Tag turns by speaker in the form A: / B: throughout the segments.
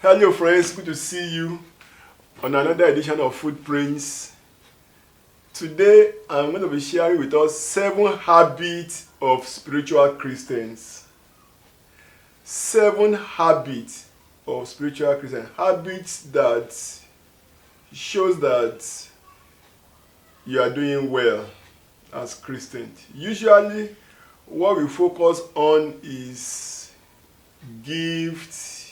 A: Hello friends, good to see you on another edition of Footprints. Today I'm going to be sharing with us 7 habits of spiritual Christians. 7 habits of spiritual Christians. Habits that shows that you are doing well as Christians. Usually what we focus on is gifts,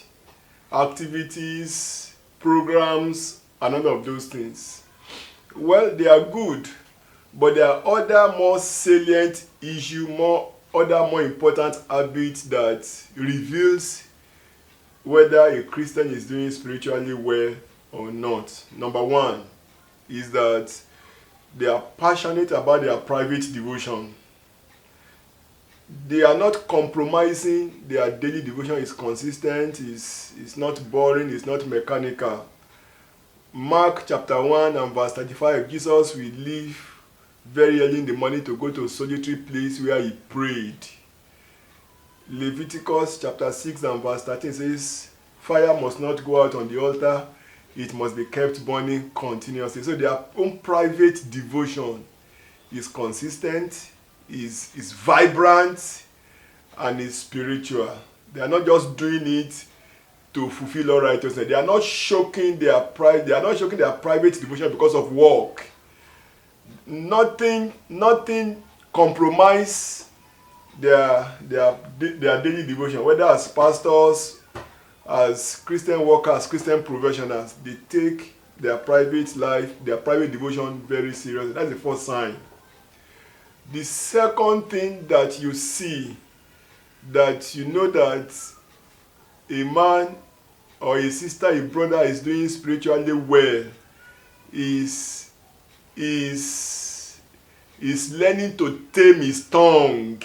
A: activities, programs, and all of those things. Well, they are good, but there are other more salient issues, other more important habits that reveals whether a Christian is doing spiritually well or not. Number 1 is that they are passionate about their private devotion. They are not compromising. Their daily devotion is consistent, is not boring, is not mechanical. Mark chapter 1 and verse 35, Jesus will leave very early in the morning to go to a solitary place where he prayed. Leviticus chapter 6 and verse 13 says, fire must not go out on the altar, it must be kept burning continuously. So their own private devotion is consistent, is vibrant, and is spiritual. They are not just doing it to fulfill all righteousness. They are not shocking their pride. They are not shocking their private devotion because of work. Nothing compromise their daily devotion. Whether as pastors, as Christian workers, Christian professionals, they take their private life, their private devotion very seriously. That's the first sign. The second thing that you see, that you know that a man or a sister, a brother is doing spiritually well, is learning to tame his tongue.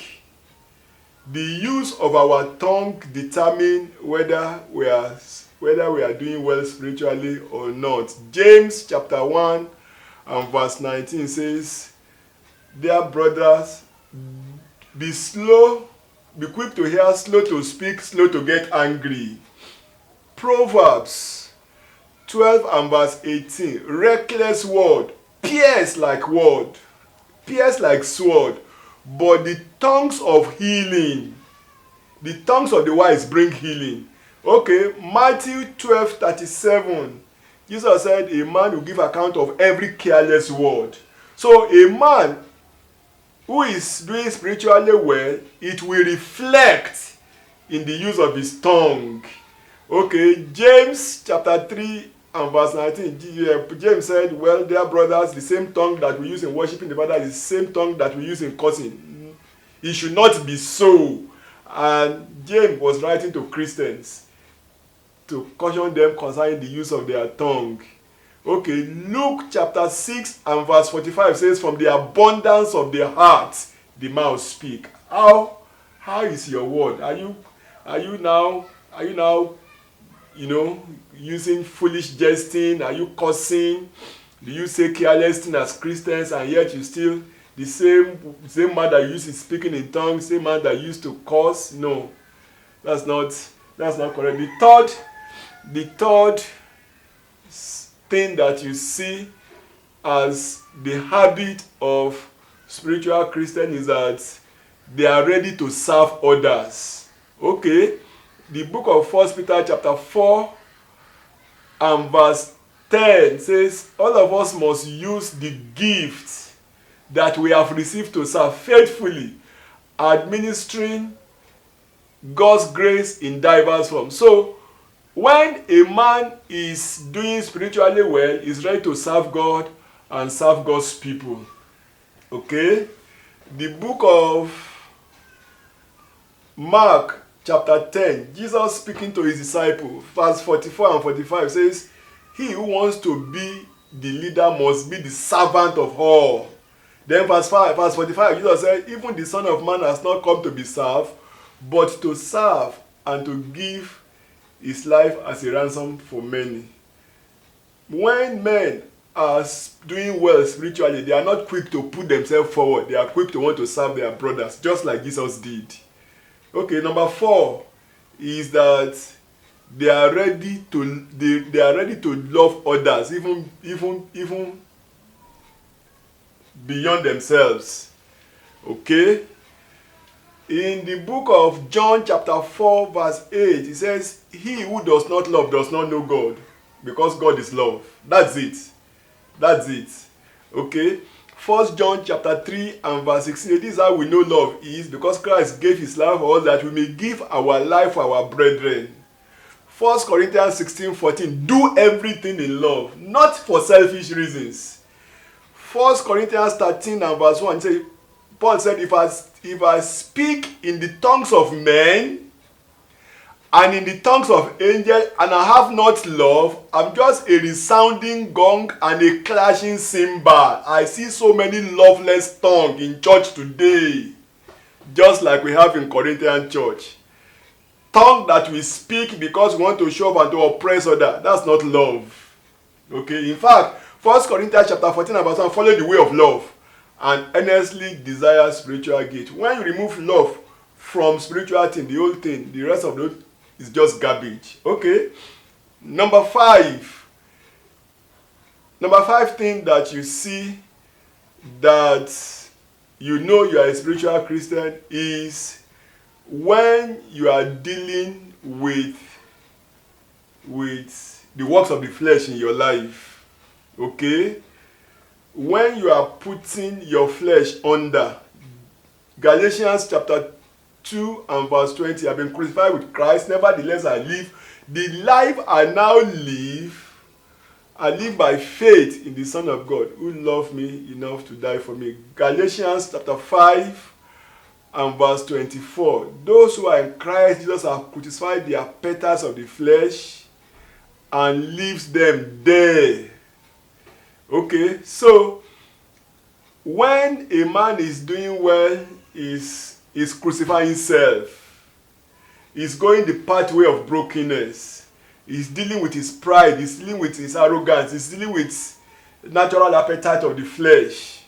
A: The use of our tongue determine whether we are doing well spiritually or not. James chapter 1 and verse 19 says, dear brothers, be quick to hear, slow to speak, slow to get angry. Proverbs 12 and verse 18, reckless word, pierce like sword, but the tongues of healing, the tongues of the wise bring healing. Okay, Matthew 12:37, Jesus said, a man will give account of every careless word. So a man who is doing spiritually well, it will reflect in the use of his tongue. Okay, James chapter 3 and verse 19, James said, well, dear brothers, the same tongue that we use in worshiping the Father is the same tongue that we use in cursing. It should not be so. And James was writing to Christians to caution them concerning the use of their tongue. Okay, Luke chapter 6 and verse 45 says, from the abundance of the heart, the mouth speak. How is your word? Are you now, using foolish jesting? Are you cursing? Do you say careless things as Christians, and yet you still the same man that used to speaking in tongues, same man that used to curse? No, that's not correct. The third thing that you see as the habit of spiritual Christian is that they are ready to serve others. Okay, the book of 1 Peter chapter 4 and verse 10 says, all of us must use the gifts that we have received to serve faithfully, administering God's grace in diverse forms. So when a man is doing spiritually well, he's ready to serve God and serve God's people. Okay? The book of Mark chapter 10, Jesus speaking to his disciples, verse 44 and 45 says, he who wants to be the leader must be the servant of all. Then verse 45, Jesus said, even the Son of Man has not come to be served, but to serve and to give his life as a ransom for many. When men are doing well spiritually, they are not quick to put themselves forward. They are quick to want to serve their brothers, just like Jesus did. Okay, number 4 is that they are ready to love others, even beyond themselves. Okay? In the book of John chapter 4 verse 8, it says, he who does not love does not know God, because God is love. That's it. That's it. Okay? 1 John chapter 3 and verse 16, this is how we know love is, because Christ gave his life for us that we may give our life for our brethren. 1 Corinthians 16:14, do everything in love, not for selfish reasons. 1 Corinthians 13 and verse 1, Paul said, if I speak in the tongues of men and in the tongues of angels, and I have not love, I'm just a resounding gong and a clashing cymbal. I see so many loveless tongues in church today, just like we have in Corinthian church. Tongue that we speak because we want to show up and to oppress others. That's not love. Okay, in fact, 1 Corinthians chapter 14 and verse 1, follow the way of love and earnestly desire spiritual gift. When you remove love from spiritual thing, the whole thing, the rest of it is just garbage. Okay? Number five thing that you see that you know you are a spiritual Christian is when you are dealing with the works of the flesh in your life. Okay? When you are putting your flesh under. Galatians chapter 2 and verse 20, I've been crucified with Christ, nevertheless I live. The life I now live, I live by faith in the Son of God, who loved me enough to die for me. Galatians chapter 5 and verse 24. Those who are in Christ Jesus have crucified the appetites of the flesh and leaves them there. Okay, so when a man is doing well, is crucifying himself, is going the pathway of brokenness, is dealing with his pride, is dealing with his arrogance, is dealing with natural appetite of the flesh.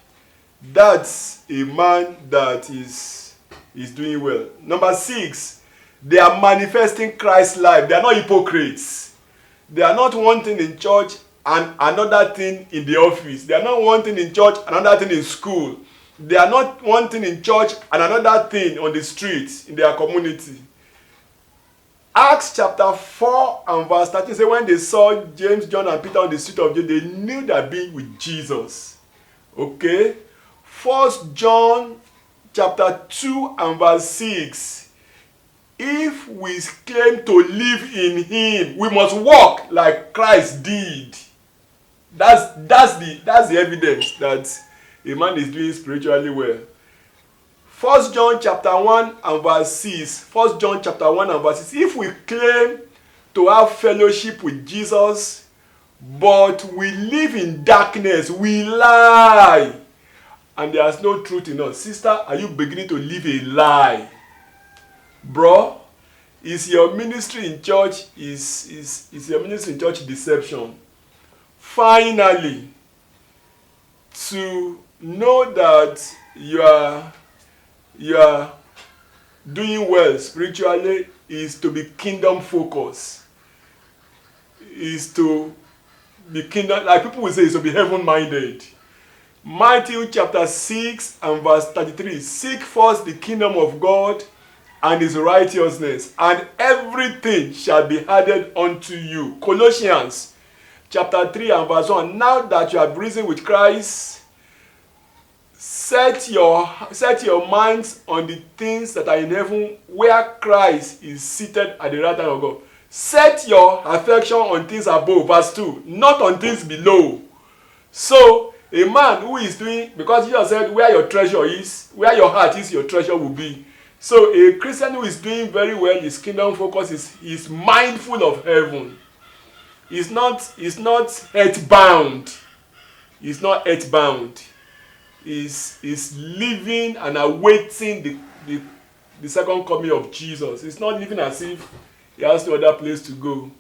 A: That's a man that is doing well. Number 6, they are manifesting Christ's life. They are not hypocrites. They are not one thing in church and another thing in the office. They are not one thing in church and another thing in school. They are not one thing in church and another thing on the streets in their community. Acts chapter 4 and verse 13 say when they saw James, John and Peter on the street of James, they knew that being with Jesus. Okay? 1 John chapter 2 and verse 6. If we claim to live in him, we must walk like Christ did. That's the evidence that a man is doing spiritually well. 1 John chapter 1 and verse 6. 1 John chapter 1 and verse 6. If we claim to have fellowship with Jesus, but we live in darkness, we lie, and there is no truth in us. Sister, are you beginning to live a lie? Bro, is your ministry in church deception? Finally, to know that you are doing well spiritually is to be kingdom focused. Is to be kingdom, like people will say, is to be heaven minded. Matthew chapter 6 and verse 33. Seek first the kingdom of God and his righteousness, and everything shall be added unto you. Colossians chapter 3 and verse 1. Now that you have risen with Christ, set your minds on the things that are in heaven, where Christ is seated at the right hand of God. Set your affection on things above, verse 2, not on things below. So, a man who is doing, because Jesus said, where your treasure is, where your heart is, your treasure will be. So, a Christian who is doing very well, his kingdom focus is mindful of heaven. He's not earthbound. He's not earthbound. Is living and awaiting the second coming of Jesus. It's not living as if he has no other place to go.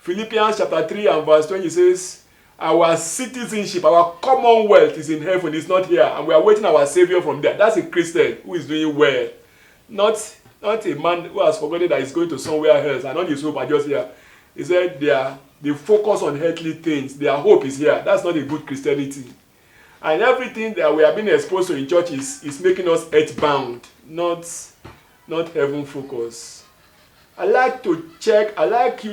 A: Philippians chapter 3 and verse 20 says, our citizenship, our commonwealth is in heaven, it's not here, and we are waiting our Savior from there. That's a Christian who is doing well. Not Not a man who has forgotten that he's going to somewhere else and not his hope are just here. He said they focus on earthly things. Their hope is here. That's not a good Christianity. And everything that we have been exposed to in church is making us earthbound, not heaven focused. I like you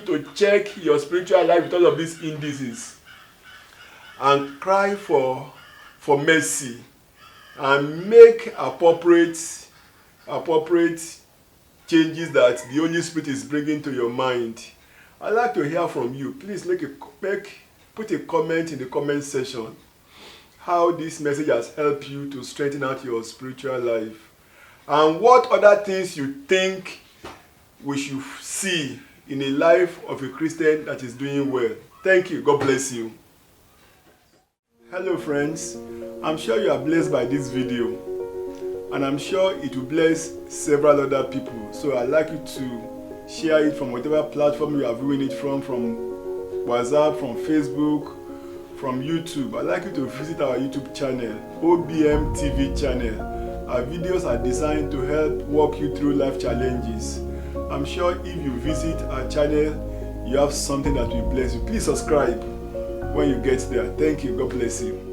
A: to check your spiritual life with all of these indices and cry for mercy and make appropriate changes that the Holy Spirit is bringing to your mind. I'd like to hear from you. Please put a comment in the comment section how this message has helped you to strengthen out your spiritual life, and what other things you think we should see in a life of a Christian that is doing well. Thank you. God bless you. Hello friends. I'm sure you are blessed by this video, and I'm sure it will bless several other people. So I'd like you to share it from whatever platform you are viewing it from WhatsApp, from Facebook, from YouTube. I'd like you to visit our YouTube channel, OBM TV channel. Our videos are designed to help walk you through life challenges. I'm sure if you visit our channel, you have something that will bless you. Please subscribe when you get there. Thank you. God bless you.